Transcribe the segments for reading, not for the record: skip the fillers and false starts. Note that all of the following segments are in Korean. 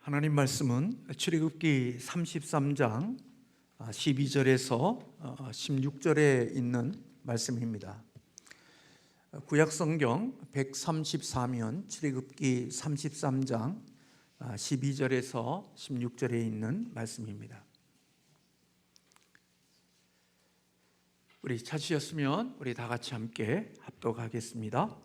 하나님 말씀은 출애굽기 33장 12절에서 16절에 있는 말씀입니다. 구약성경 134면 출애굽기 33장 12절에서 16절에 있는 말씀입니다. 우리 찾으셨으면 우리 다 같이 함께 합독하겠습니다.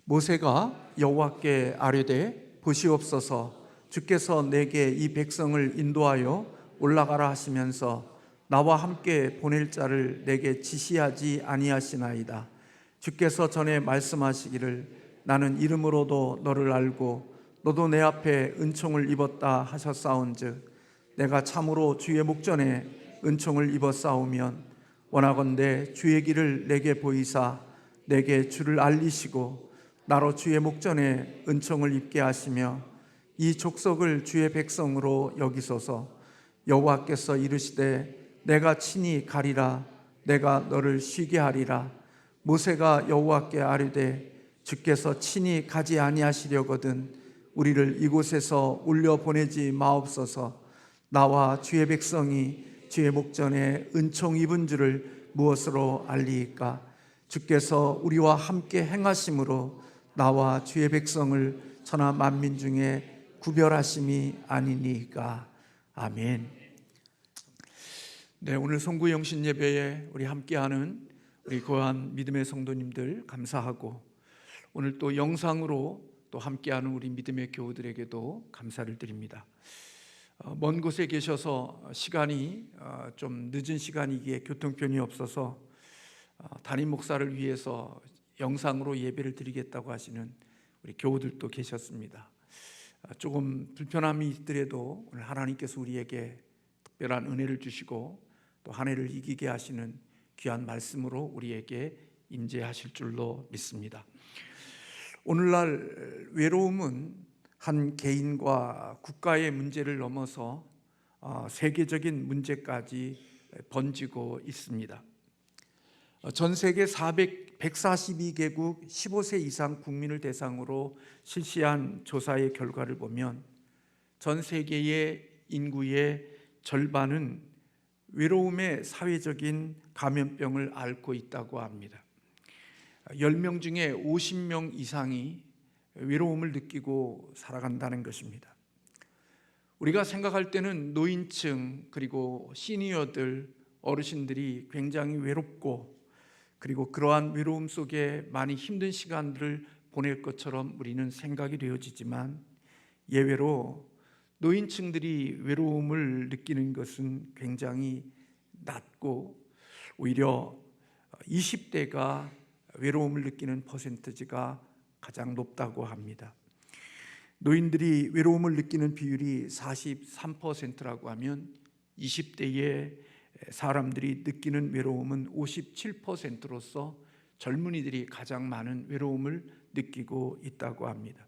모세가 여호와께 아뢰되 보시옵소서, 주께서 내게 이 백성을 인도하여 올라가라 하시면서 나와 함께 보낼 자를 내게 지시하지 아니하시나이다. 주께서 전에 말씀하시기를 나는 이름으로도 너를 알고 너도 내 앞에 은총을 입었다 하셨사온즉 내가 참으로 주의 목전에 은총을 입었사오면 원하건대 주의 길을 내게 보이사 내게 주를 알리시고 나로 주의 목전에 은총을 입게 하시며 이 족속을 주의 백성으로 여기소서. 여호와께서 이르시되 내가 친히 가리라. 내가 너를 쉬게 하리라. 모세가 여호와께 아뢰되 주께서 친히 가지 아니하시려거든 우리를 이곳에서 올려 보내지 마옵소서. 나와 주의 백성이 주의 목전에 은총 입은 줄을 무엇으로 알리이까? 주께서 우리와 함께 행하심으로 나와 주의 백성을 천하 만민 중에 구별하심이 아니니까. 아멘. 네, 오늘 송구 영신 예배에 우리 함께하는 우리 고한 믿음의 성도님들 감사하고, 오늘 또 영상으로 또 함께하는 우리 믿음의 교우들에게도 감사를 드립니다. 먼 곳에 계셔서 시간이 좀 늦은 시간이기에 교통편이 없어서 담임 목사를 위해서 영상으로 예배를 드리겠다고 하시는 우리 교우들도 계셨습니다. 조금 불편함이 있더라도 오늘 하나님께서 우리에게 특별한 은혜를 주시고 또 한 해를 이기게 하시는 귀한 말씀으로 우리에게 임재하실 줄로 믿습니다. 오늘날 외로움은 한 개인과 국가의 문제를 넘어서 세계적인 문제까지 번지고 있습니다. 전 세계 142개국 15세 이상 국민을 대상으로 실시한 조사의 결과를 보면 전 세계의 인구의 절반은 외로움의 사회적인 감염병을 앓고 있다고 합니다. 10명 중에 50명 이상이 외로움을 느끼고 살아간다는 것입니다. 우리가 생각할 때는 노인층 그리고 시니어들, 어르신들이 굉장히 외롭고 그리고 그러한 외로움 속에 많이 힘든 시간들을 보낼 것처럼 우리는 생각이 되어지지만 예외로 노인층들이 외로움을 느끼는 것은 굉장히 낮고 오히려 20대가 외로움을 느끼는 퍼센티지가 가장 높다고 합니다. 노인들이 외로움을 느끼는 비율이 43%라고 하면 20대의 사람들이 느끼는 외로움은 57%로서 젊은이들이 가장 많은 외로움을 느끼고 있다고 합니다.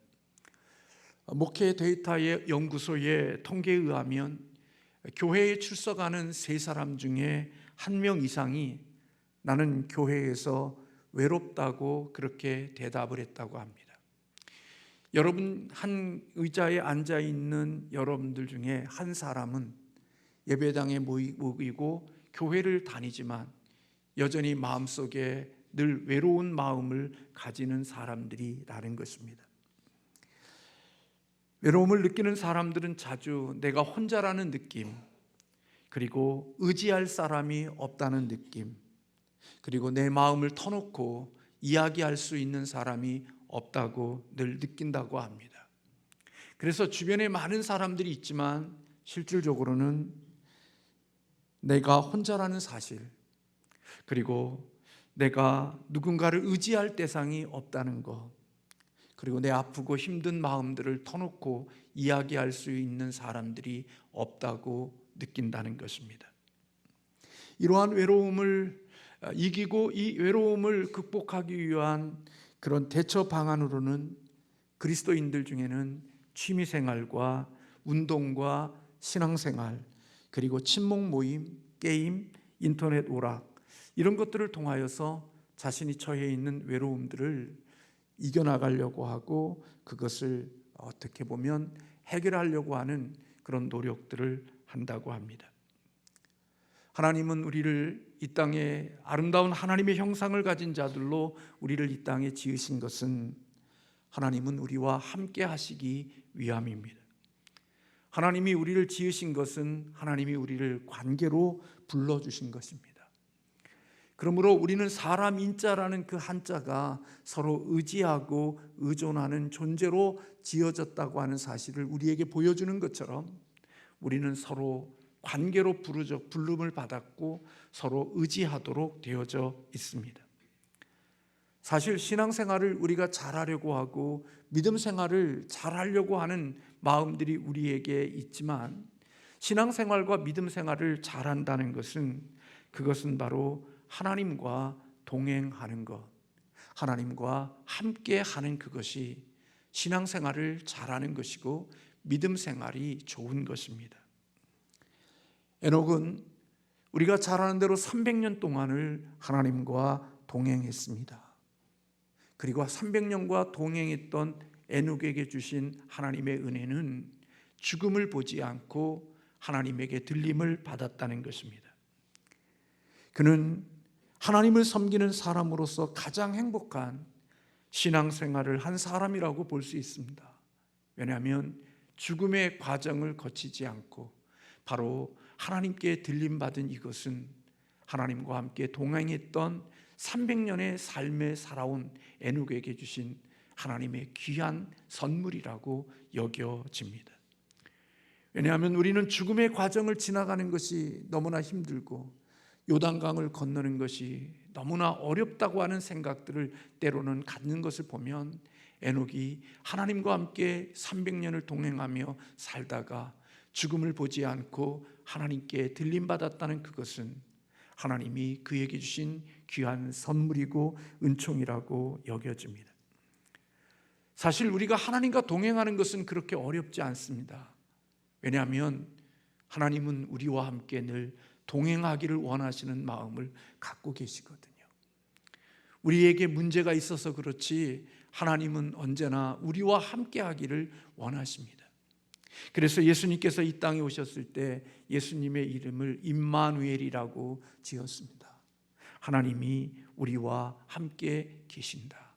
목회 데이터의 연구소의 통계에 의하면 교회에 출석하는 3사람 중에 1명 이상이 나는 교회에서 외롭다고 그렇게 대답을 했다고 합니다. 여러분 한 의자에 앉아 있는 여러분들 중에 한 사람은 예배당에 모이고 교회를 다니지만 여전히 마음속에 늘 외로운 마음을 가지는 사람들이라는 것입니다. 외로움을 느끼는 사람들은 자주 내가 혼자라는 느낌, 그리고 의지할 사람이 없다는 느낌, 그리고 내 마음을 터놓고 이야기할 수 있는 사람이 없다고 늘 느낀다고 합니다. 그래서 주변에 많은 사람들이 있지만 실질적으로는 내가 혼자라는 사실, 그리고 내가 누군가를 의지할 대상이 없다는 것, 그리고 내 아프고 힘든 마음들을 터놓고 이야기할 수 있는 사람들이 없다고 느낀다는 것입니다. 이러한 외로움을 이기고 이 외로움을 극복하기 위한 그런 대처 방안으로는 그리스도인들 중에는 취미생활과 운동과 신앙생활, 그리고 친목 모임, 게임, 인터넷 오락, 이런 것들을 통하여서 자신이 처해 있는 외로움들을 이겨나가려고 하고 그것을 어떻게 보면 해결하려고 하는 그런 노력들을 한다고 합니다. 하나님은 우리를 이 땅에 아름다운 하나님의 형상을 가진 자들로 우리를 이 땅에 지으신 것은 하나님은 우리와 함께 하시기 위함입니다. 하나님이 우리를 지으신 것은 하나님이 우리를 관계로 불러주신 것입니다. 그러므로 우리는 사람 인자라는 그 한자가 서로 의지하고 의존하는 존재로 지어졌다고 하는 사실을 우리에게 보여주는 것처럼 우리는 서로 관계로 부름을 받았고 서로 의지하도록 되어져 있습니다. 사실 신앙생활을 우리가 잘하려고 하고 믿음 생활을 잘하려고 하는 마음들이 우리에게 있지만 신앙생활과 믿음 생활을 잘한다는 것은 그것은 바로 하나님과 동행하는 것, 하나님과 함께 하는 그것이 신앙생활을 잘하는 것이고 믿음 생활이 좋은 것입니다. 에녹은 우리가 잘 아는 대로 300년 동안을 하나님과 동행했습니다. 그리고 300년과 동행했던 에녹에게 주신 하나님의 은혜는 죽음을 보지 않고 하나님에게 들림을 받았다는 것입니다. 그는 하나님을 섬기는 사람으로서 가장 행복한 신앙생활을 한 사람이라고 볼 수 있습니다. 왜냐하면 죽음의 과정을 거치지 않고 바로 하나님께 들림받은 이것은 하나님과 함께 동행했던 300년의 삶에 살아온 에녹에게 주신 하나님의 귀한 선물이라고 여겨집니다. 왜냐하면 우리는 죽음의 과정을 지나가는 것이 너무나 힘들고 요단강을 건너는 것이 너무나 어렵다고 하는 생각들을 때로는 갖는 것을 보면 에녹이 하나님과 함께 300년을 동행하며 살다가 죽음을 보지 않고 하나님께 들림받았다는 그것은 하나님이 그에게 주신 귀한 선물이고 은총이라고 여겨집니다. 사실 우리가 하나님과 동행하는 것은 그렇게 어렵지 않습니다. 왜냐하면 하나님은 우리와 함께 늘 동행하기를 원하시는 마음을 갖고 계시거든요. 우리에게 문제가 있어서 그렇지 하나님은 언제나 우리와 함께 하기를 원하십니다. 그래서 예수님께서 이 땅에 오셨을 때 예수님의 이름을 임마누엘이라고 지었습니다. 하나님이 우리와 함께 계신다.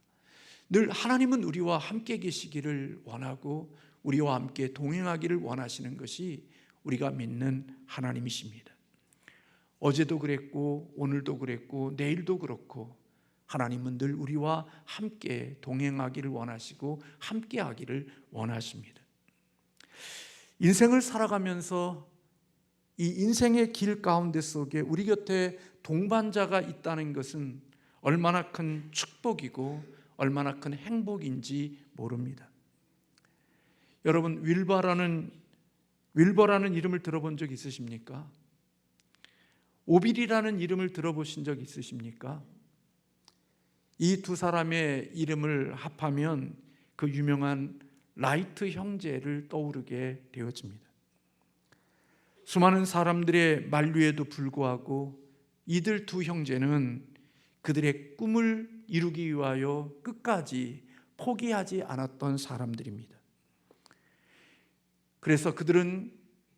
늘 하나님은 우리와 함께 계시기를 원하고 우리와 함께 동행하기를 원하시는 것이 우리가 믿는 하나님이십니다. 어제도 그랬고 오늘도 그랬고 내일도 그렇고 하나님은 늘 우리와 함께 동행하기를 원하시고 함께 하기를 원하십니다. 인생을 살아가면서 이 인생의 길 가운데 속에 우리 곁에 동반자가 있다는 것은 얼마나 큰 축복이고 얼마나 큰 행복인지 모릅니다. 여러분 윌버라는 이름을 들어본 적 있으십니까? 오빌이라는 이름을 들어보신 적 있으십니까? 이 두 사람의 이름을 합하면 그 유명한 라이트 형제를 떠오르게 되어집니다. 수많은 사람들의 만류에도 불구하고 이들 두 형제는 그들의 꿈을 이루기 위하여 끝까지 포기하지 않았던 사람들입니다. 그래서 그들은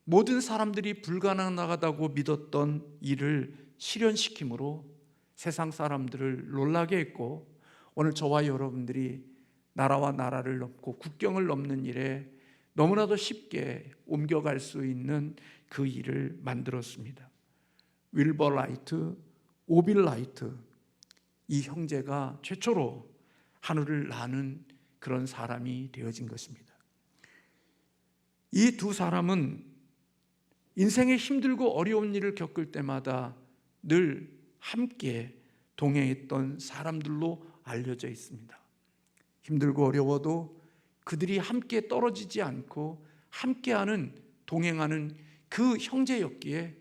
모든 사람들이 불가능하다고 믿었던 일을 실현시킴으로 세상 사람들을 놀라게 했고 오늘 저와 여러분들이 나라와 나라를 넘고 국경을 넘는 일에 너무나도 쉽게 옮겨갈 수 있는 그 일을 만들었습니다. 윌버 라이트, 오빌 라이트, 이 형제가 최초로 하늘을 나는 그런 사람이 되어진 것입니다. 이 두 사람은 인생의 힘들고 어려운 일을 겪을 때마다 늘 함께 동행했던 사람들로 알려져 있습니다. 힘들고 어려워도 그들이 함께 떨어지지 않고 함께하는 동행하는 그 형제였기에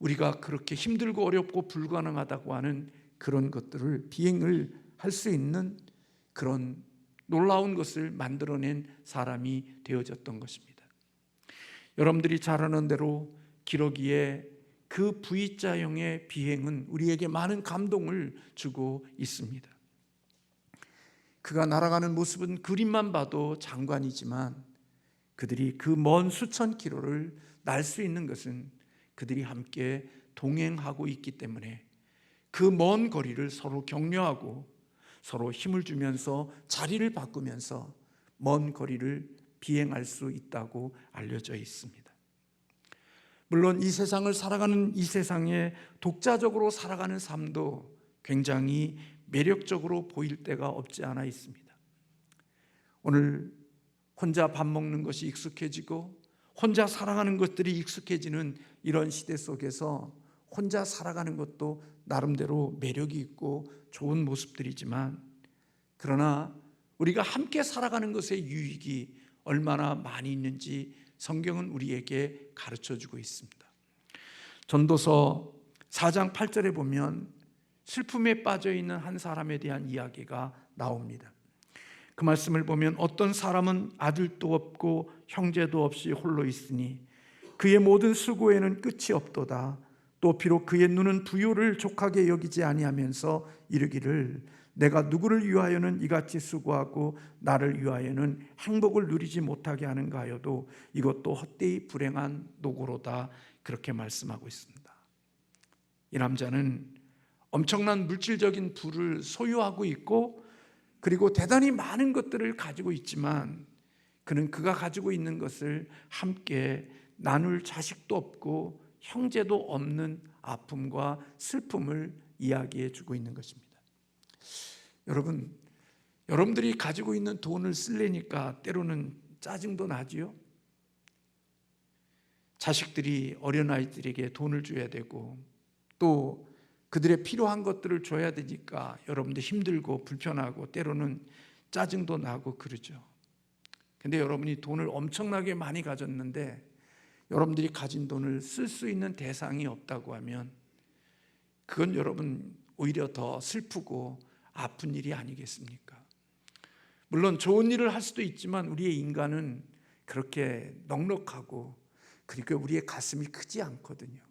우리가 그렇게 힘들고 어렵고 불가능하다고 하는 그런 것들을 비행을 할 수 있는 그런 놀라운 것을 만들어낸 사람이 되어졌던 것입니다. 여러분들이 잘 아는 대로 기러기의 그 V자형의 비행은 우리에게 많은 감동을 주고 있습니다. 그가 날아가는 모습은 그림만 봐도 장관이지만 그들이 그 먼 수천 킬로를 날 수 있는 것은 그들이 함께 동행하고 있기 때문에 그 먼 거리를 서로 격려하고 서로 힘을 주면서 자리를 바꾸면서 먼 거리를 비행할 수 있다고 알려져 있습니다. 물론 이 세상을 살아가는 이 세상에 독자적으로 살아가는 삶도 굉장히 매력적으로 보일 때가 없지 않아 있습니다. 오늘 혼자 밥 먹는 것이 익숙해지고 혼자 살아가는 것들이 익숙해지는 이런 시대 속에서 혼자 살아가는 것도 나름대로 매력이 있고 좋은 모습들이지만, 그러나 우리가 함께 살아가는 것의 유익이 얼마나 많이 있는지 성경은 우리에게 가르쳐주고 있습니다. 전도서 4장 8절에 보면 슬픔에 빠져있는 한 사람에 대한 이야기가 나옵니다. 그 말씀을 보면 어떤 사람은 아들도 없고 형제도 없이 홀로 있으니 그의 모든 수고에는 끝이 없도다. 또 비록 그의 눈은 부요를 족하게 여기지 아니하면서 이르기를 내가 누구를 위하여는 이같이 수고하고 나를 위하여는 행복을 누리지 못하게 하는가 하여도 이것도 헛되이 불행한 노고로다. 그렇게 말씀하고 있습니다. 이 남자는 엄청난 물질적인 부를 소유하고 있고 그리고 대단히 많은 것들을 가지고 있지만 그는 그가 가지고 있는 것을 함께 나눌 자식도 없고 형제도 없는 아픔과 슬픔을 이야기해 주고 있는 것입니다. 여러분들이 가지고 있는 돈을 쓰려니까 때로는 짜증도 나지요. 자식들이 어린아이들에게 돈을 줘야 되고 또 그들의 필요한 것들을 줘야 되니까 여러분들 힘들고 불편하고 때로는 짜증도 나고 그러죠. 근데 여러분이 돈을 엄청나게 많이 가졌는데 여러분들이 가진 돈을 쓸 수 있는 대상이 없다고 하면 그건 여러분 오히려 더 슬프고 아픈 일이 아니겠습니까? 물론 좋은 일을 할 수도 있지만 우리의 인간은 그렇게 넉넉하고 그리고 우리의 가슴이 크지 않거든요.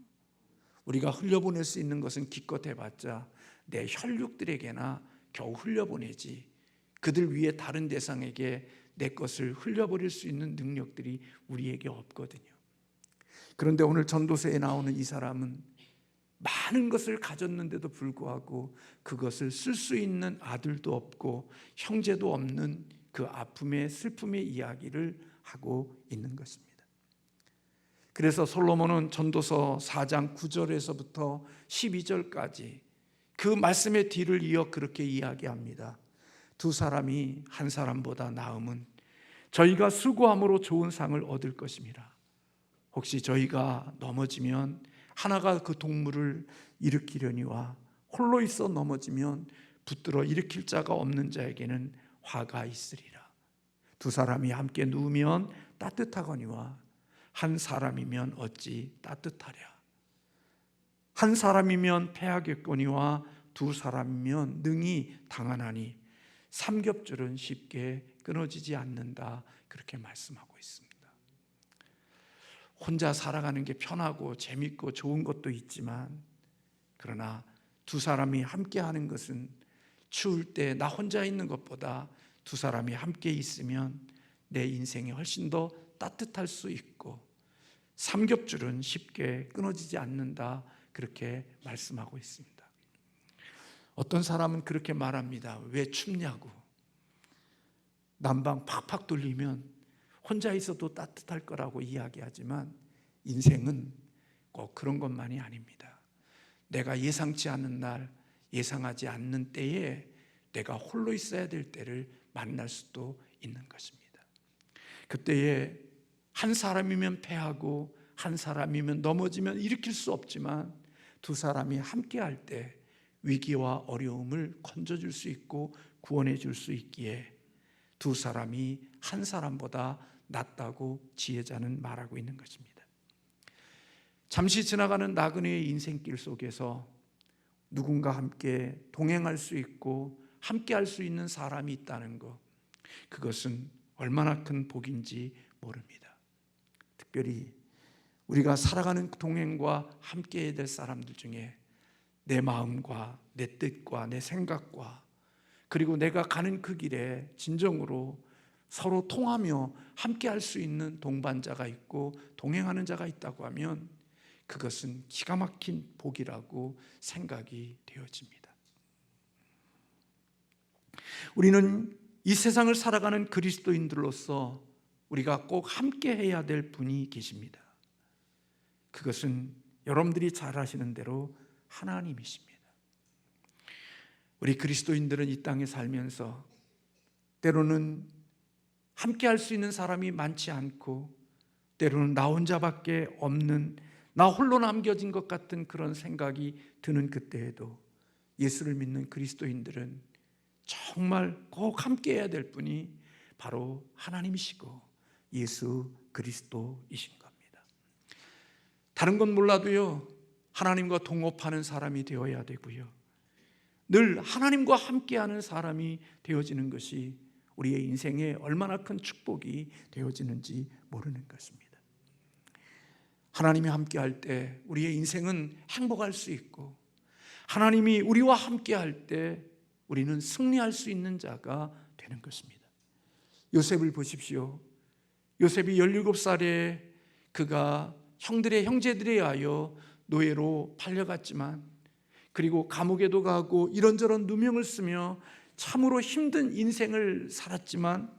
우리가 흘려보낼 수 있는 것은 기껏 해봤자 내 혈육들에게나 겨우 흘려보내지 그들 위에 다른 대상에게 내 것을 흘려버릴 수 있는 능력들이 우리에게 없거든요. 그런데 오늘 전도서에 나오는 이 사람은 많은 것을 가졌는데도 불구하고 그것을 쓸 수 있는 아들도 없고 형제도 없는 그 아픔의 슬픔의 이야기를 하고 있는 것입니다. 그래서 솔로몬은 전도서 4장 9절에서부터 12절까지 그 말씀의 뒤를 이어 그렇게 이야기합니다. 두 사람이 한 사람보다 나음은 저희가 수고함으로 좋은 상을 얻을 것입니다. 혹시 저희가 넘어지면 하나가 그 동물을 일으키려니와 홀로 있어 넘어지면 붙들어 일으킬 자가 없는 자에게는 화가 있으리라. 두 사람이 함께 누우면 따뜻하거니와 한 사람이면 어찌 따뜻하랴. 한 사람이면 패하겠거니와 두 사람이면 능히 당하나니 삼겹줄은 쉽게 끊어지지 않는다. 그렇게 말씀하고 있습니다. 혼자 살아가는 게 편하고 재밌고 좋은 것도 있지만 그러나 두 사람이 함께 하는 것은 추울 때 나 혼자 있는 것보다 두 사람이 함께 있으면 내 인생이 훨씬 더 따뜻할 수 있고 삼겹줄은 쉽게 끊어지지 않는다. 그렇게 말씀하고 있습니다. 어떤 사람은 그렇게 말합니다. 왜 춥냐고. 난방 팍팍 돌리면 혼자 있어도 따뜻할 거라고 이야기하지만 인생은 꼭 그런 것만이 아닙니다. 내가 예상치 않은 날, 예상하지 않는 때에 내가 홀로 있어야 될 때를 만날 수도 있는 것입니다. 그때에 한 사람이면 패하고 한 사람이면 넘어지면 일으킬 수 없지만 두 사람이 함께 할 때 위기와 어려움을 건져줄 수 있고 구원해 줄 수 있기에 두 사람이 한 사람보다 낫다고 지혜자는 말하고 있는 것입니다. 잠시 지나가는 나그네의 인생길 속에서 누군가 함께 동행할 수 있고 함께 할 수 있는 사람이 있다는 것, 그것은 얼마나 큰 복인지 모릅니다. 특별히 우리가 살아가는 동행과 함께 해야 될 사람들 중에 내 마음과 내 뜻과 내 생각과 그리고 내가 가는 그 길에 진정으로 서로 통하며 함께 할 수 있는 동반자가 있고 동행하는 자가 있다고 하면 그것은 기가 막힌 복이라고 생각이 되어집니다. 우리는 이 세상을 살아가는 그리스도인들로서 우리가 꼭 함께 해야 될 분이 계십니다. 그것은 여러분들이 잘 아시는 대로 하나님이십니다. 우리 그리스도인들은 이 땅에 살면서 때로는 함께 할 수 있는 사람이 많지 않고 때로는 나 혼자밖에 없는, 나 홀로 남겨진 것 같은 그런 생각이 드는 그때에도 예수를 믿는 그리스도인들은 정말 꼭 함께 해야 될 분이 바로 하나님이시고 예수 그리스도이신 겁니다. 다른 건 몰라도요, 하나님과 동업하는 사람이 되어야 되고요, 늘 하나님과 함께하는 사람이 되어지는 것이 우리의 인생에 얼마나 큰 축복이 되어지는지 모르는 것입니다. 하나님이 함께할 때 우리의 인생은 행복할 수 있고, 하나님이 우리와 함께할 때 우리는 승리할 수 있는 자가 되는 것입니다. 요셉을 보십시오. 요셉이 17살에 그가 형제들에 의하여 노예로 팔려갔지만, 그리고 감옥에도 가고 이런저런 누명을 쓰며 참으로 힘든 인생을 살았지만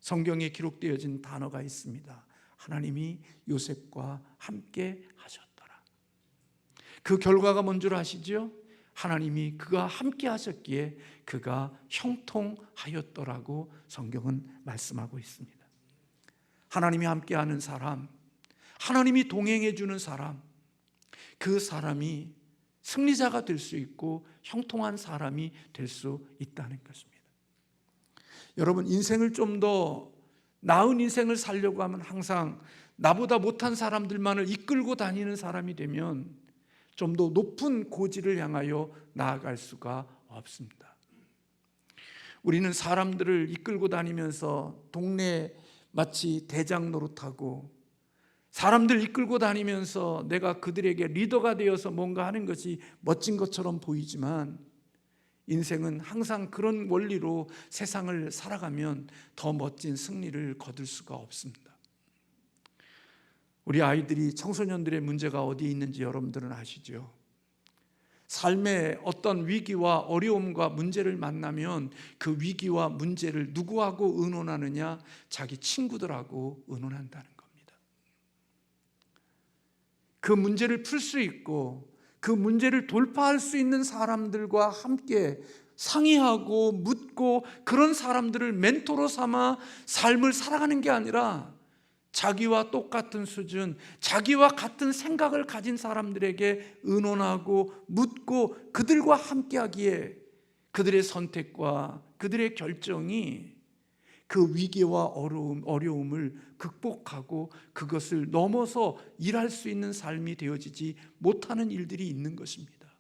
성경에 기록되어진 단어가 있습니다. 하나님이 요셉과 함께 하셨더라. 그 결과가 뭔 줄 아시죠? 하나님이 그가 함께 하셨기에 그가 형통하였더라고 성경은 말씀하고 있습니다. 하나님이 함께하는 사람, 하나님이 동행해 주는 사람, 그 사람이 승리자가 될 수 있고 형통한 사람이 될 수 있다는 것입니다. 여러분, 인생을 좀 더 나은 인생을 살려고 하면 항상 나보다 못한 사람들만을 이끌고 다니는 사람이 되면 좀 더 높은 고지를 향하여 나아갈 수가 없습니다. 우리는 사람들을 이끌고 다니면서 동네 마치 대장 노릇하고 사람들 이끌고 다니면서 내가 그들에게 리더가 되어서 뭔가 하는 것이 멋진 것처럼 보이지만 인생은 항상 그런 원리로 세상을 살아가면 더 멋진 승리를 거둘 수가 없습니다. 우리 아이들이, 청소년들의 문제가 어디에 있는지 여러분들은 아시죠? 삶의 어떤 위기와 어려움과 문제를 만나면 그 위기와 문제를 누구하고 의논하느냐? 자기 친구들하고 의논한다는 겁니다. 그 문제를 풀 수 있고 그 문제를 돌파할 수 있는 사람들과 함께 상의하고 묻고 그런 사람들을 멘토로 삼아 삶을 살아가는 게 아니라 자기와 똑같은 수준, 자기와 같은 생각을 가진 사람들에게 의논하고 묻고 그들과 함께하기에 그들의 선택과 그들의 결정이 그 위기와 어려움을 극복하고 그것을 넘어서 일할 수 있는 삶이 되어지지 못하는 일들이 있는 것입니다.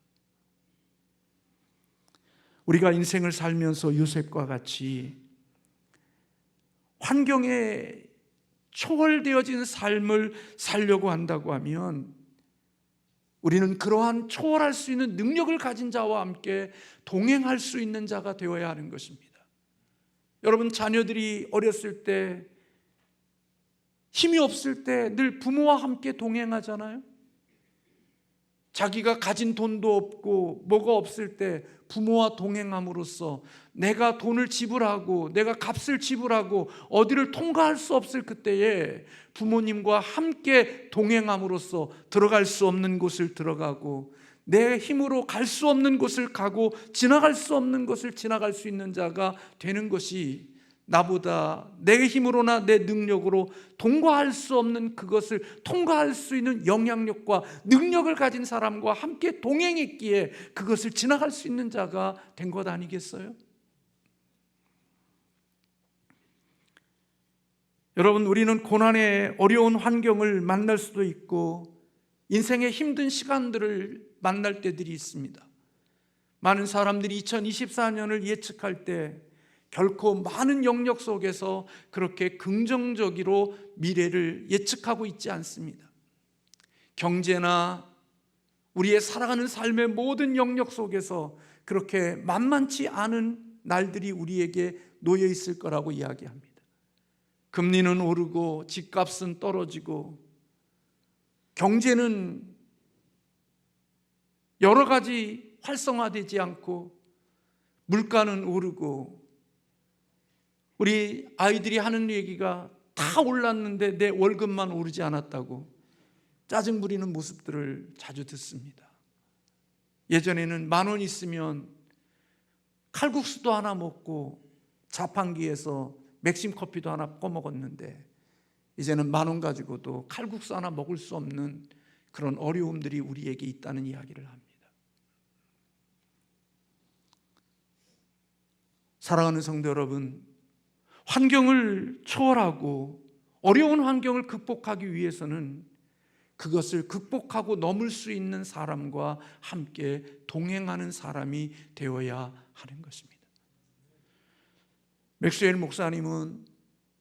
우리가 인생을 살면서 요셉과 같이 환경에 초월되어진 삶을 살려고 한다고 하면 우리는 그러한 초월할 수 있는 능력을 가진 자와 함께 동행할 수 있는 자가 되어야 하는 것입니다. 여러분, 자녀들이 어렸을 때, 힘이 없을 때 늘 부모와 함께 동행하잖아요. 자기가 가진 돈도 없고 뭐가 없을 때 부모와 동행함으로써 내가 돈을 지불하고 내가 값을 지불하고 어디를 통과할 수 없을 그때에 부모님과 함께 동행함으로써 들어갈 수 없는 곳을 들어가고 내 힘으로 갈 수 없는 곳을 가고 지나갈 수 없는 곳을 지나갈 수 있는 자가 되는 것이, 나보다 내 힘으로나 내 능력으로 통과할 수 없는 그것을 통과할 수 있는 영향력과 능력을 가진 사람과 함께 동행했기에 그것을 지나갈 수 있는 자가 된 것 아니겠어요? 여러분, 우리는 고난의 어려운 환경을 만날 수도 있고 인생의 힘든 시간들을 만날 때들이 있습니다. 많은 사람들이 2024년을 예측할 때 결코 많은 영역 속에서 그렇게 긍정적으로 미래를 예측하고 있지 않습니다. 경제나 우리의 살아가는 삶의 모든 영역 속에서 그렇게 만만치 않은 날들이 우리에게 놓여 있을 거라고 이야기합니다. 금리는 오르고 집값은 떨어지고 경제는 여러 가지 활성화되지 않고 물가는 오르고 우리 아이들이 하는 얘기가 다 올랐는데 내 월급만 오르지 않았다고 짜증 부리는 모습들을 자주 듣습니다. 예전에는 10,000원 있으면 칼국수도 하나 먹고 자판기에서 맥심 커피도 하나 꺼먹었는데 이제는 10,000원 가지고도 칼국수 하나 먹을 수 없는 그런 어려움들이 우리에게 있다는 이야기를 합니다. 사랑하는 성도 여러분, 환경을 초월하고 어려운 환경을 극복하기 위해서는 그것을 극복하고 넘을 수 있는 사람과 함께 동행하는 사람이 되어야 하는 것입니다. 맥스웰 목사님은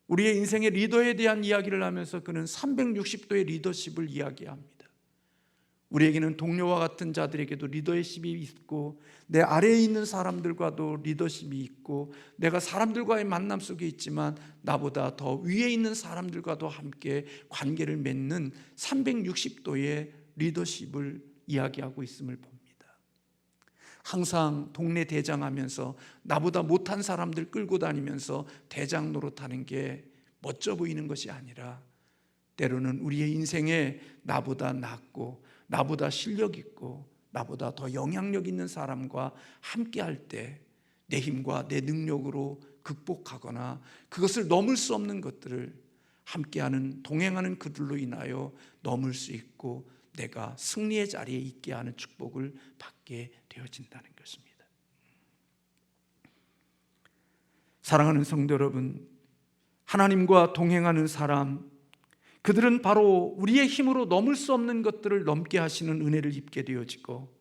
우리의 인생의 리더에 대한 이야기를 하면서 그는 360도의 리더십을 이야기합니다. 우리에게는 동료와 같은 자들에게도 리더십이 있고 내 아래에 있는 사람들과도 리더십이 있고 내가 사람들과의 만남 속에 있지만 나보다 더 위에 있는 사람들과도 함께 관계를 맺는 360도의 리더십을 이야기하고 있음을 봅니다. 항상 동네 대장하면서 나보다 못한 사람들 끌고 다니면서 대장 노릇하는 게 멋져 보이는 것이 아니라 때로는 우리의 인생에 나보다 낫고 나보다 실력 있고 나보다 더 영향력 있는 사람과 함께 할 때 내 힘과 내 능력으로 극복하거나 그것을 넘을 수 없는 것들을 함께하는 동행하는 그들로 인하여 넘을 수 있고 내가 승리의 자리에 있게 하는 축복을 받게 되어진다는 것입니다. 사랑하는 성도 여러분, 하나님과 동행하는 사람, 그들은 바로 우리의 힘으로 넘을 수 없는 것들을 넘게 하시는 은혜를 입게 되어지고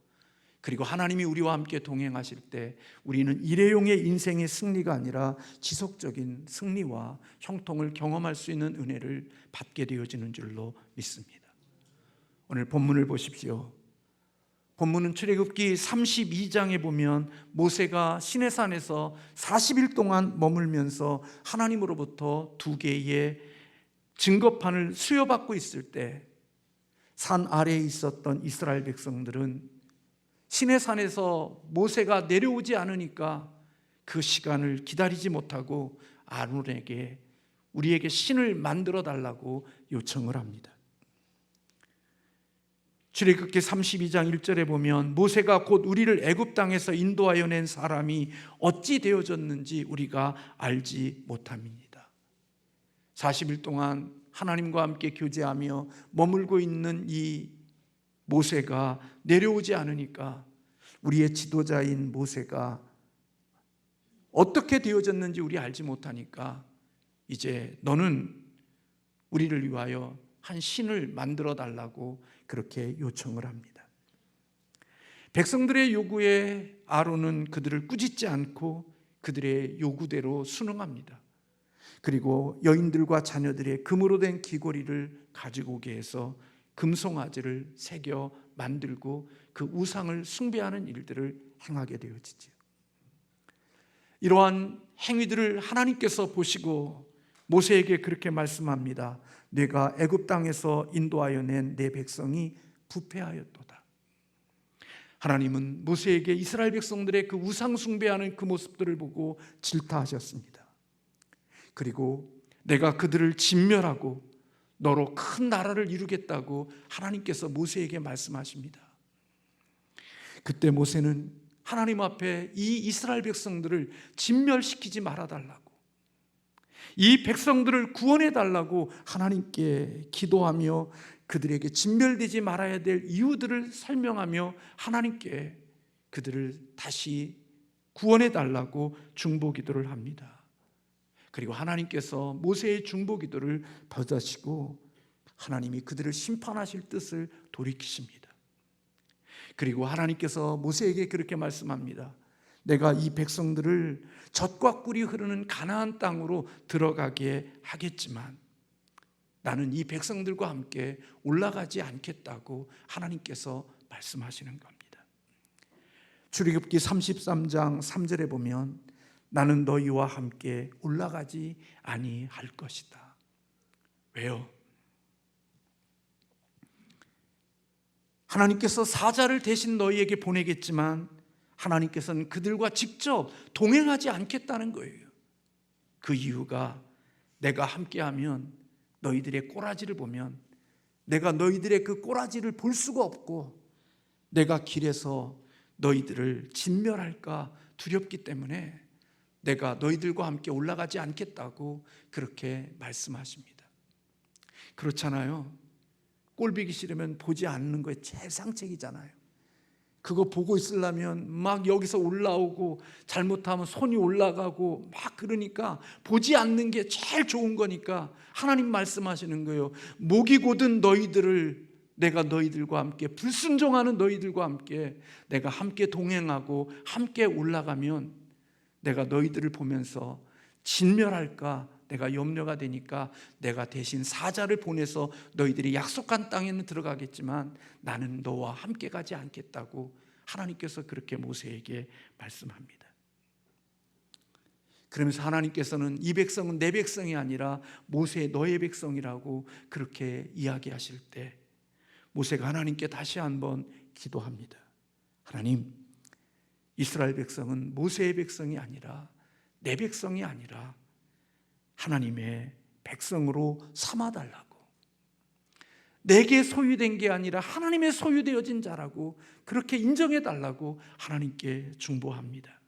그리고 하나님이 우리와 함께 동행하실 때 우리는 일회용의 인생의 승리가 아니라 지속적인 승리와 형통을 경험할 수 있는 은혜를 받게 되어지는 줄로 믿습니다. 오늘 본문을 보십시오. 본문은 출애굽기 32장에 보면 모세가 시내산에서 40일 동안 머물면서 하나님으로부터 2개의 증거판을 수여받고 있을 때 산 아래에 있었던 이스라엘 백성들은 시내산에서 모세가 내려오지 않으니까 그 시간을 기다리지 못하고 아론에게 우리에게 신을 만들어 달라고 요청을 합니다. 출애굽기 32장 1절에 보면 모세가 곧 우리를 애굽 땅에서 인도하여 낸 사람이 어찌 되어졌는지 우리가 알지 못함이니이다. 40일 동안 하나님과 함께 교제하며 머물고 있는 이 모세가 내려오지 않으니까 우리의 지도자인 모세가 어떻게 되어졌는지 우리 알지 못하니까 이제 너는 우리를 위하여 한 신을 만들어 달라고 그렇게 요청을 합니다. 백성들의 요구에 아론은 그들을 꾸짖지 않고 그들의 요구대로 순응합니다. 그리고 여인들과 자녀들의 금으로 된 귀걸이를 가지고 오게 해서 금송아지를 새겨 만들고 그 우상을 숭배하는 일들을 행하게 되어지죠. 이러한 행위들을 하나님께서 보시고 모세에게 그렇게 말씀합니다. 내가 애굽 땅에서 인도하여 낸 내 백성이 부패하였도다. 하나님은 모세에게 이스라엘 백성들의 그 우상 숭배하는 그 모습들을 보고 질타하셨습니다. 그리고 내가 그들을 진멸하고 너로 큰 나라를 이루겠다고 하나님께서 모세에게 말씀하십니다. 그때 모세는 하나님 앞에 이 이스라엘 백성들을 진멸시키지 말아달라고, 이 백성들을 구원해달라고 하나님께 기도하며 그들에게 진멸되지 말아야 될 이유들을 설명하며 하나님께 그들을 다시 구원해달라고 중보기도를 합니다. 그리고 하나님께서 모세의 중보기도를 받으시고 하나님이 그들을 심판하실 뜻을 돌이키십니다. 그리고 하나님께서 모세에게 그렇게 말씀합니다. 내가 이 백성들을 젖과 꿀이 흐르는 가나안 땅으로 들어가게 하겠지만 나는 이 백성들과 함께 올라가지 않겠다고 하나님께서 말씀하시는 겁니다. 출애굽기 33장 3절에 보면 나는 너희와 함께 올라가지 아니할 것이다. 왜요? 하나님께서 사자를 대신 너희에게 보내겠지만 하나님께서는 그들과 직접 동행하지 않겠다는 거예요. 그 이유가 내가 함께하면 너희들의 꼬라지를 보면 내가 너희들의 그 꼬라지를 볼 수가 없고 내가 길에서 너희들을 진멸할까 두렵기 때문에 내가 너희들과 함께 올라가지 않겠다고 그렇게 말씀하십니다. 그렇잖아요. 꼴보기 싫으면 보지 않는 거에 제일 상책이잖아요. 그거 보고 있으려면 막 여기서 올라오고 잘못하면 손이 올라가고 막 그러니까 보지 않는 게 제일 좋은 거니까 하나님 말씀하시는 거예요. 목이 곧은 너희들을 내가 너희들과 함께 불순종하는 너희들과 함께 내가 함께 동행하고 함께 올라가면 내가 너희들을 보면서 진멸할까 내가 염려가 되니까 내가 대신 사자를 보내서 너희들이 약속한 땅에는 들어가겠지만 나는 너와 함께 가지 않겠다고 하나님께서 그렇게 모세에게 말씀합니다. 그러면서 하나님께서는 이 백성은 내 백성이 아니라 모세 너의 백성이라고 그렇게 이야기하실 때 모세가 하나님께 다시 한번 기도합니다. 하나님, 이스라엘 백성은 모세의 백성이 아니라 내 백성이 아니라 하나님의 백성으로 삼아달라고, 내게 소유된 게 아니라 하나님의 소유되어진 자라고 그렇게 인정해달라고 하나님께 중보합니다.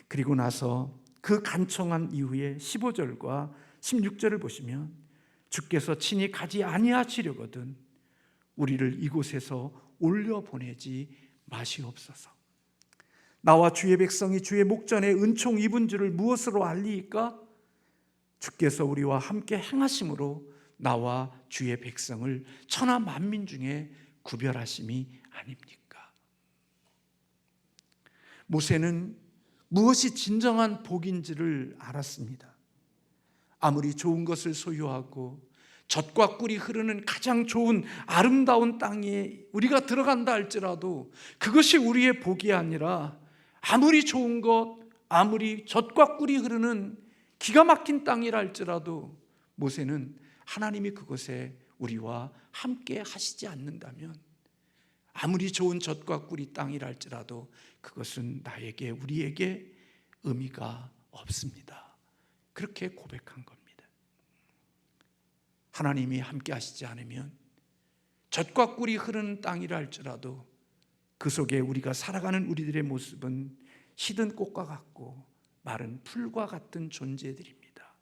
그리고 나서 그 간청한 이후에 15절과 16절을 보시면 주께서 친히 가지 아니하시려거든 우리를 이곳에서 올려보내지 마시옵소서. 나와 주의 백성이 주의 목전에 은총 입은 줄을 무엇으로 알리이까? 주께서 우리와 함께 행하심으로 나와 주의 백성을 천하 만민 중에 구별하심이 아닙니까? 모세는 무엇이 진정한 복인지를 알았습니다. 아무리 좋은 것을 소유하고 젖과 꿀이 흐르는 가장 좋은 아름다운 땅에 우리가 들어간다 할지라도 그것이 우리의 복이 아니라 아무리 좋은 것, 아무리 젖과 꿀이 흐르는 기가 막힌 땅이라 할지라도 모세는 하나님이 그곳에 우리와 함께 하시지 않는다면 아무리 좋은 젖과 꿀이 땅이라 할지라도 그것은 나에게 우리에게 의미가 없습니다. 그렇게 고백한 겁니다. 하나님이 함께 하시지 않으면 젖과 꿀이 흐르는 땅이라 할지라도 그 속에 우리가 살아가는 우리들의 모습은 시든 꽃과 같고 마른 풀과 같은 존재들입니다.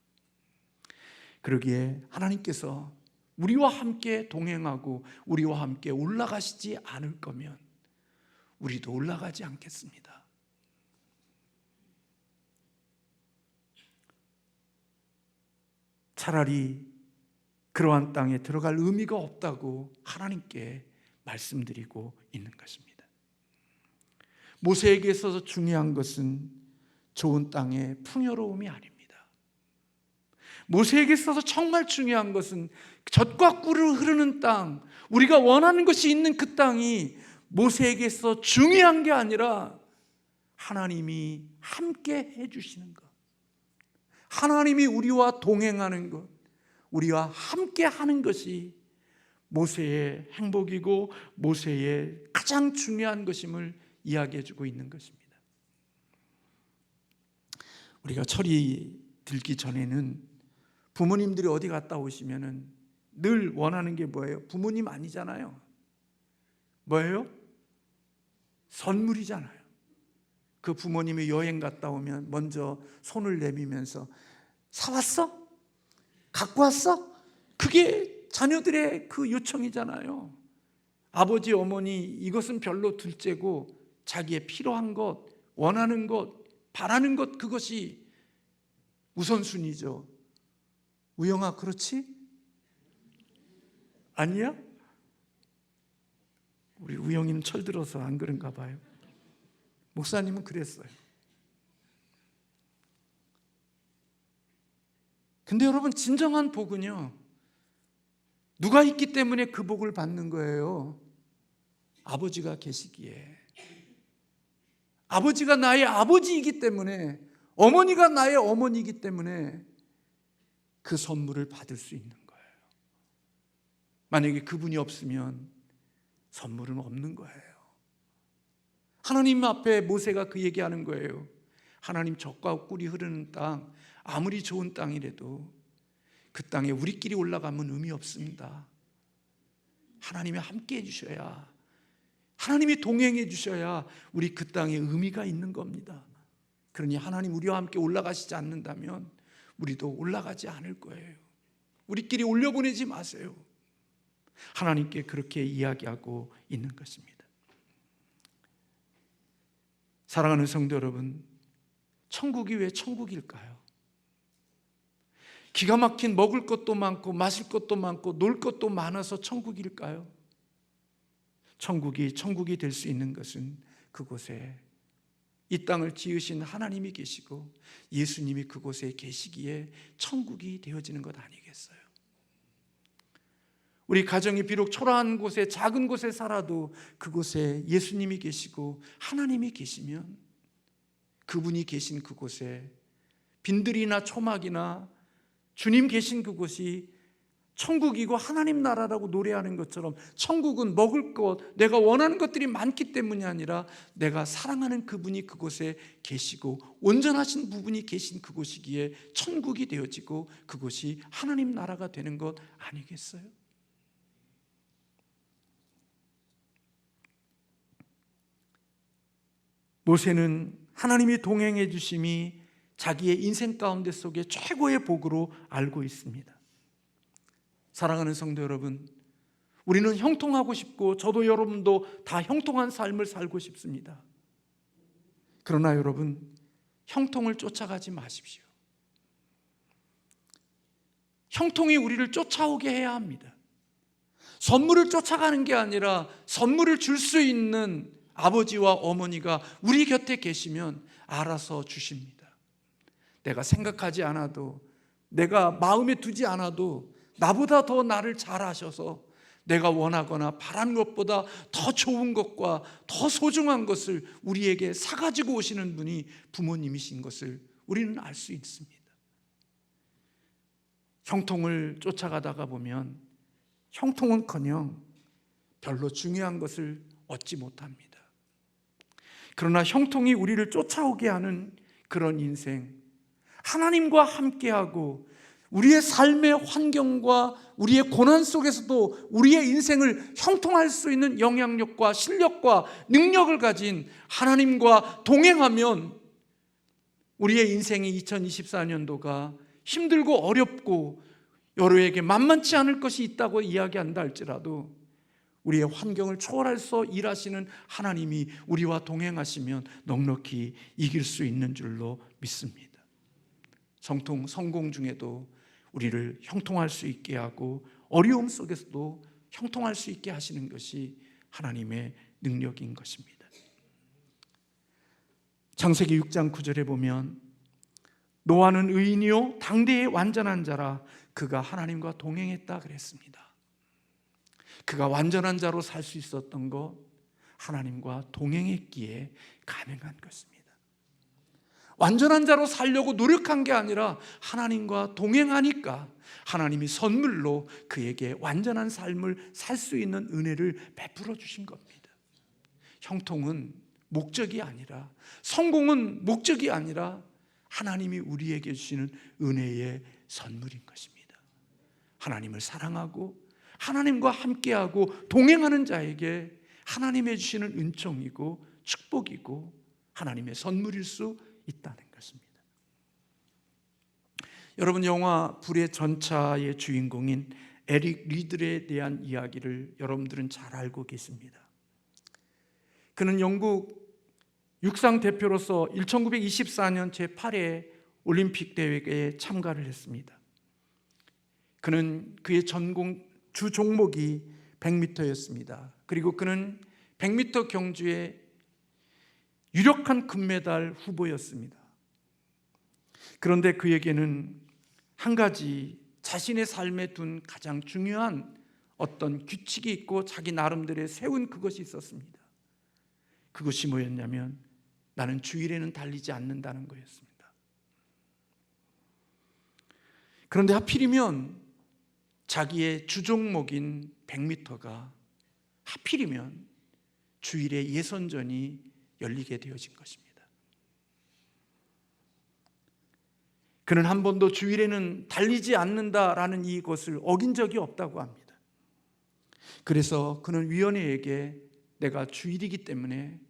그러기에 하나님께서 우리와 함께 동행하고 우리와 함께 올라가시지 않을 거면 우리도 올라가지 않겠습니다. 차라리 그러한 땅에 들어갈 의미가 없다고 하나님께 말씀드리고 있는 것입니다. 모세에게 있어서 중요한 것은 좋은 땅의 풍요로움이 아닙니다. 모세에게 있어서 정말 중요한 것은 젖과 꿀을 흐르는 땅, 우리가 원하는 것이 있는 그 땅이 모세에게 있어서 중요한 게 아니라 하나님이 함께 해주시는 것, 하나님이 우리와 동행하는 것, 우리와 함께 하는 것이 모세의 행복이고 모세의 가장 중요한 것임을 이야기해주고 있는 것입니다. 우리가 철이 들기 전에는 부모님들이 어디 갔다 오시면은 늘 원하는 게 뭐예요? 부모님 아니잖아요. 뭐예요? 선물이잖아요. 그 부모님이 여행 갔다 오면 먼저 손을 내밀면서 사왔어? 갖고 왔어? 그게 자녀들의 그 요청이잖아요. 아버지, 어머니 이것은 별로 둘째고 자기의 필요한 것, 원하는 것, 바라는 것, 그것이 우선순위죠. 우영아, 그렇지? 아니야? 우리 우영이는 철들어서 안 그런가 봐요. 목사님은 그랬어요. 근데 여러분, 진정한 복은요, 누가 있기 때문에 그 복을 받는 거예요? 아버지가 계시기에, 아버지가 나의 아버지이기 때문에, 어머니가 나의 어머니이기 때문에 그 선물을 받을 수 있는 거예요. 만약에 그분이 없으면 선물은 없는 거예요. 하나님 앞에 모세가 그 얘기하는 거예요. 하나님, 젖과 꿀이 흐르는 땅, 아무리 좋은 땅이라도 그 땅에 우리끼리 올라가면 의미 없습니다. 하나님이 함께 해주셔야, 하나님이 동행해 주셔야 우리 그 땅에 의미가 있는 겁니다. 그러니 하나님 우리와 함께 올라가시지 않는다면 우리도 올라가지 않을 거예요. 우리끼리 올려보내지 마세요. 하나님께 그렇게 이야기하고 있는 것입니다. 사랑하는 성도 여러분, 천국이 왜 천국일까요? 기가 막힌 먹을 것도 많고 마실 것도 많고 놀 것도 많아서 천국일까요? 천국이 될 수 있는 것은 그곳에 이 땅을 지으신 하나님이 계시고 예수님이 그곳에 계시기에 천국이 되어지는 것 아니겠어요? 우리 가정이 비록 초라한 곳에, 작은 곳에 살아도 그곳에 예수님이 계시고 하나님이 계시면, 그분이 계신 그곳에 빈들이나 초막이나 주님 계신 그곳이 천국이고 하나님 나라라고 노래하는 것처럼, 천국은 먹을 것, 내가 원하는 것들이 많기 때문이 아니라 내가 사랑하는 그분이 그곳에 계시고 온전하신 부분이 계신 그곳이기에 천국이 되어지고 그곳이 하나님 나라가 되는 것 아니겠어요? 모세는 하나님이 동행해 주심이 자기의 인생 가운데 속에 최고의 복으로 알고 있습니다. 사랑하는 성도 여러분, 우리는 형통하고 싶고 저도 여러분도 다 형통한 삶을 살고 싶습니다. 그러나 여러분, 형통을 쫓아가지 마십시오. 형통이 우리를 쫓아오게 해야 합니다. 선물을 쫓아가는 게 아니라 선물을 줄 수 있는 아버지와 어머니가 우리 곁에 계시면 알아서 주십니다. 내가 생각하지 않아도, 내가 마음에 두지 않아도 나보다 더 나를 잘 아셔서 내가 원하거나 바라는 것보다 더 좋은 것과 더 소중한 것을 우리에게 사가지고 오시는 분이 부모님이신 것을 우리는 알 수 있습니다. 형통을 쫓아가다가 보면 형통은커녕 별로 중요한 것을 얻지 못합니다. 그러나 형통이 우리를 쫓아오게 하는 그런 인생, 하나님과 함께하고 우리의 삶의 환경과 우리의 고난 속에서도 우리의 인생을 형통할 수 있는 영향력과 실력과 능력을 가진 하나님과 동행하면 우리의 인생이 2024년도가 힘들고 어렵고 여러에게 만만치 않을 것이 있다고 이야기한다 할지라도 우리의 환경을 초월해서 일하시는 하나님이 우리와 동행하시면 넉넉히 이길 수 있는 줄로 믿습니다. 성공 중에도 우리를 형통할 수 있게 하고 어려움 속에서도 형통할 수 있게 하시는 것이 하나님의 능력인 것입니다. 창세기 6장 9절에 보면 노아는 의인이요 당대의 완전한 자라 그가 하나님과 동행했다 그랬습니다. 그가 완전한 자로 살 수 있었던 것, 하나님과 동행했기에 가능한 것입니다. 완전한 자로 살려고 노력한 게 아니라 하나님과 동행하니까 하나님이 선물로 그에게 완전한 삶을 살 수 있는 은혜를 베풀어 주신 겁니다. 형통은 목적이 아니라, 성공은 목적이 아니라 하나님이 우리에게 주시는 은혜의 선물인 것입니다. 하나님을 사랑하고 하나님과 함께하고 동행하는 자에게 하나님이 주시는 은총이고 축복이고 하나님의 선물일 수 있다는 것입니다. 여러분, 영화 불의 전차의 주인공인 에릭 리들에 대한 이야기를 여러분들은 잘 알고 계십니다. 그는 영국 육상 대표로서 1924년 제8회 올림픽 대회에 참가를 했습니다. 그는 그의 주 종목이 100m였습니다. 그리고 그는 100m 경주의 유력한 금메달 후보였습니다. 그런데 그에게는 한 가지 자신의 삶에 둔 가장 중요한 어떤 규칙이 있고 자기 나름대로 세운 그것이 있었습니다. 그것이 뭐였냐면 나는 주일에는 달리지 않는다는 거였습니다. 그런데 하필이면 자기의 주종목인 100m가 하필이면 주일에 예선전이 열리게 되어진 것입니다. 그는 한 번도 주일에는 달리지 않는다라는 이것을 어긴 적이 없다고 합니다. 그래서 그는 위원회에게 내가 주일이기 때문에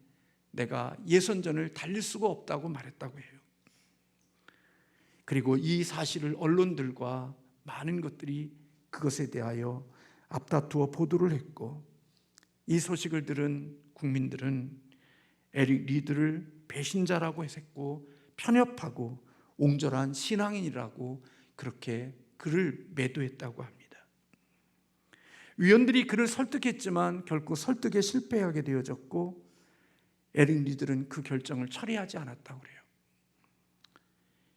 내가 예선전을 달릴 수가 없다고 말했다고 해요. 그리고 이 사실을 언론들과 많은 것들이 그것에 대하여 앞다투어 보도를 했고, 이 소식을 들은 국민들은 에릭 리드를 배신자라고 했고 편협하고 옹졸한 신앙인이라고 그렇게 그를 매도했다고 합니다. 위원들이 그를 설득했지만 결국 설득에 실패하게 되어졌고, 에릭 리드는 그 결정을 처리하지 않았다고 그래요.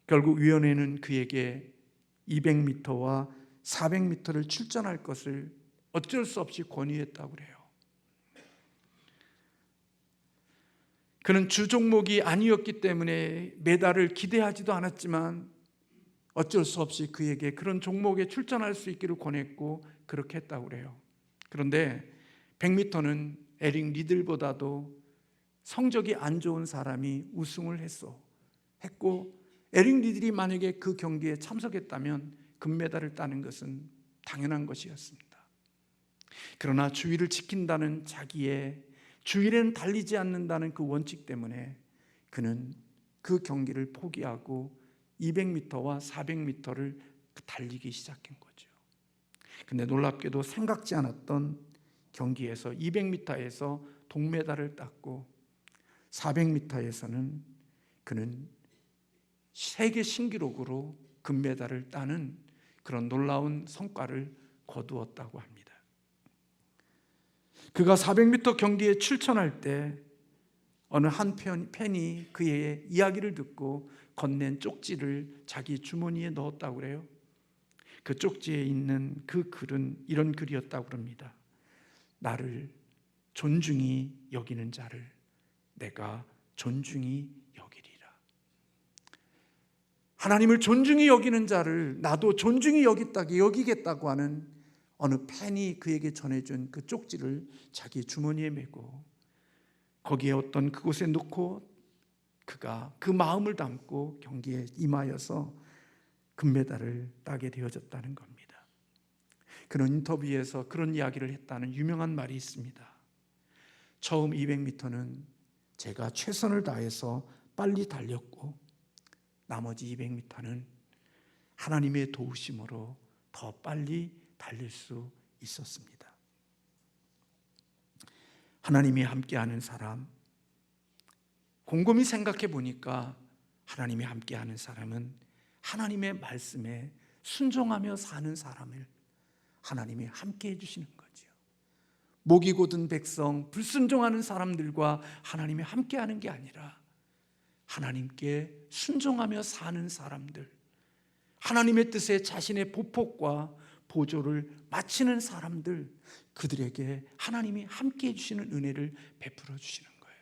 결국 위원회는 그에게 200m와 400m를 출전할 것을 어쩔 수 없이 권유했다고 그래요. 그는 주 종목이 아니었기 때문에 메달을 기대하지도 않았지만 어쩔 수 없이 그에게 그런 종목에 출전할 수 있기를 권했고 그렇게 했다고 그래요. 그런데 100m는 에릭 리들보다도 성적이 안 좋은 사람이 우승을 했고, 에릭 리들이 만약에 그 경기에 참석했다면 금메달을 따는 것은 당연한 것이었습니다. 그러나 주의를 지킨다는 자기의 주일에는 달리지 않는다는 그 원칙 때문에 그는 그 경기를 포기하고 200m와 400m를 달리기 시작한 거죠. 근데 놀랍게도 생각지 않았던 경기에서 200m에서 동메달을 땄고 400m에서는 그는 세계 신기록으로 금메달을 따는 그런 놀라운 성과를 거두었다고 합니다. 그가 400m 경기에 출전할 때 어느 한 팬이 그의 이야기를 듣고 건넨 쪽지를 자기 주머니에 넣었다고 그래요. 그 쪽지에 있는 그 글은 이런 글이었다고 합니다. 나를 존중히 여기는 자를 내가 존중히 여기리라. 하나님을 존중히 여기는 자를 나도 존중히 여기겠다고 하는 어느 팬이 그에게 전해준 그 쪽지를 자기 주머니에 메고 거기에 어떤 그곳에 놓고 그가 그 마음을 담고 경기에 임하여서 금메달을 따게 되어졌다는 겁니다. 그런 인터뷰에서 그런 이야기를 했다는 유명한 말이 있습니다. 처음 200m는 제가 최선을 다해서 빨리 달렸고 나머지 200m는 하나님의 도우심으로 더 빨리 달릴 수 있었습니다. 하나님이 함께하는 사람, 곰곰이 생각해 보니까 하나님이 함께하는 사람은 하나님의 말씀에 순종하며 사는 사람을 하나님이 함께해 주시는 거죠. 목이 곧은 백성, 불순종하는 사람들과 하나님이 함께하는 게 아니라 하나님께 순종하며 사는 사람들, 하나님의 뜻에 자신의 보폭과 보조를 마치는 사람들, 그들에게 하나님이 함께해 주시는 은혜를 베풀어 주시는 거예요.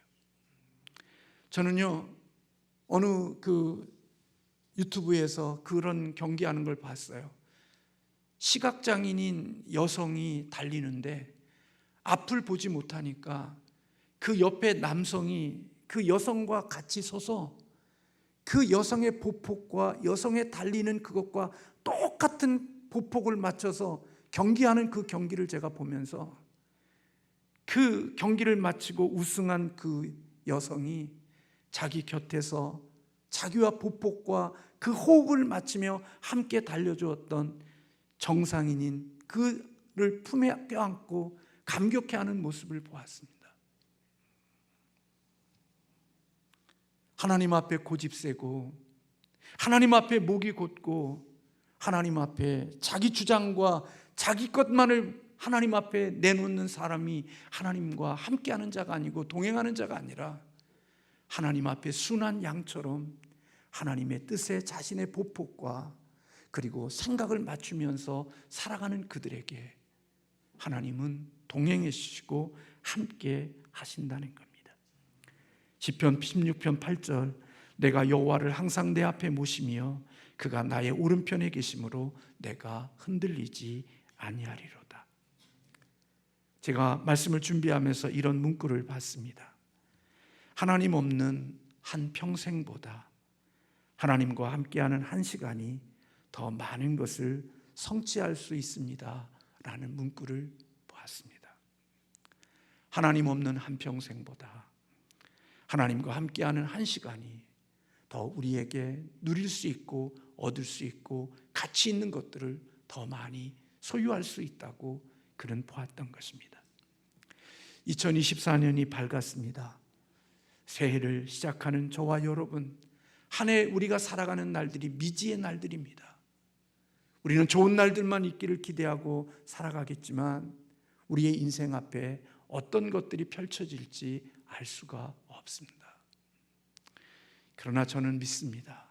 저는요 어느 유튜브에서 그런 경기하는 걸 봤어요. 시각장애인인 여성이 달리는데 앞을 보지 못하니까 그 옆에 남성이 그 여성과 같이 서서 그 여성의 보폭과 여성의 달리는 그것과 똑같은 보폭을 맞춰서 경기하는 그 경기를 제가 보면서 그 경기를 마치고 우승한 그 여성이 자기 곁에서 자기와 보폭과 그 호흡을 맞추며 함께 달려주었던 정상인인 그를 품에 껴안고 감격해하는 모습을 보았습니다. 하나님 앞에 고집세고 하나님 앞에 목이 곧고 하나님 앞에 자기 주장과 자기 것만을 하나님 앞에 내놓는 사람이 하나님과 함께하는 자가 아니고 동행하는 자가 아니라 하나님 앞에 순한 양처럼 하나님의 뜻에 자신의 보폭과 그리고 생각을 맞추면서 살아가는 그들에게 하나님은 동행해 주시고 함께 하신다는 겁니다. 시편 16편 8절 내가 여호와를 항상 내 앞에 모시며 그가 나의 오른편에 계심으로 내가 흔들리지 아니하리로다. 제가 말씀을 준비하면서 이런 문구를 봤습니다. 하나님 없는 한 평생보다 하나님과 함께하는 한 시간이 더 많은 것을 성취할 수 있습니다 라는 문구를 보았습니다. 하나님 없는 한 평생보다 하나님과 함께하는 한 시간이 더 우리에게 누릴 수 있고 얻을 수 있고 가치 있는 것들을 더 많이 소유할 수 있다고 그는 보았던 것입니다. 2024년이 밝았습니다. 새해를 시작하는 저와 여러분, 한 해 우리가 살아가는 날들이 미지의 날들입니다. 우리는 좋은 날들만 있기를 기대하고 살아가겠지만 우리의 인생 앞에 어떤 것들이 펼쳐질지 알 수가 없습니다. 그러나 저는 믿습니다.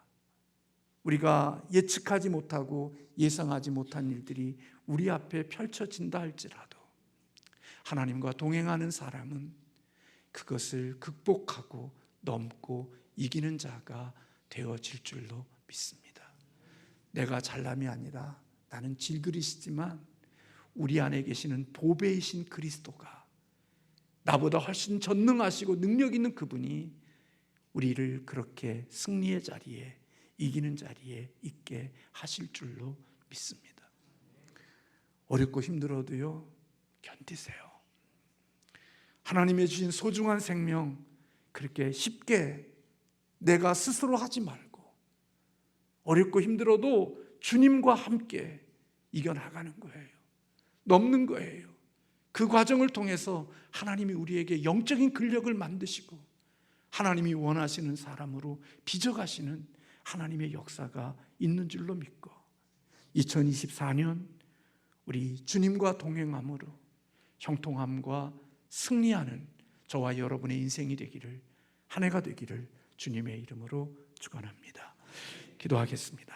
우리가 예측하지 못하고 예상하지 못한 일들이 우리 앞에 펼쳐진다 할지라도 하나님과 동행하는 사람은 그것을 극복하고 넘고 이기는 자가 되어질 줄로 믿습니다. 내가 잘남이 아니라 나는 질그릇이지만 우리 안에 계시는 보배이신 그리스도가, 나보다 훨씬 전능하시고 능력 있는 그분이 우리를 그렇게 승리의 자리에, 이기는 자리에 있게 하실 줄로 믿습니다. 어렵고 힘들어도요, 견디세요. 하나님의 주신 소중한 생명 그렇게 쉽게 내가 스스로 하지 말고 어렵고 힘들어도 주님과 함께 이겨나가는 거예요. 넘는 거예요. 그 과정을 통해서 하나님이 우리에게 영적인 근력을 만드시고 하나님이 원하시는 사람으로 빚어가시는 하나님의 역사가 있는 줄로 믿고 2024년 우리 주님과 동행함으로 형통함과 승리하는 저와 여러분의 인생이 되기를, 한 해가 되기를 주님의 이름으로 축원합니다. 기도하겠습니다.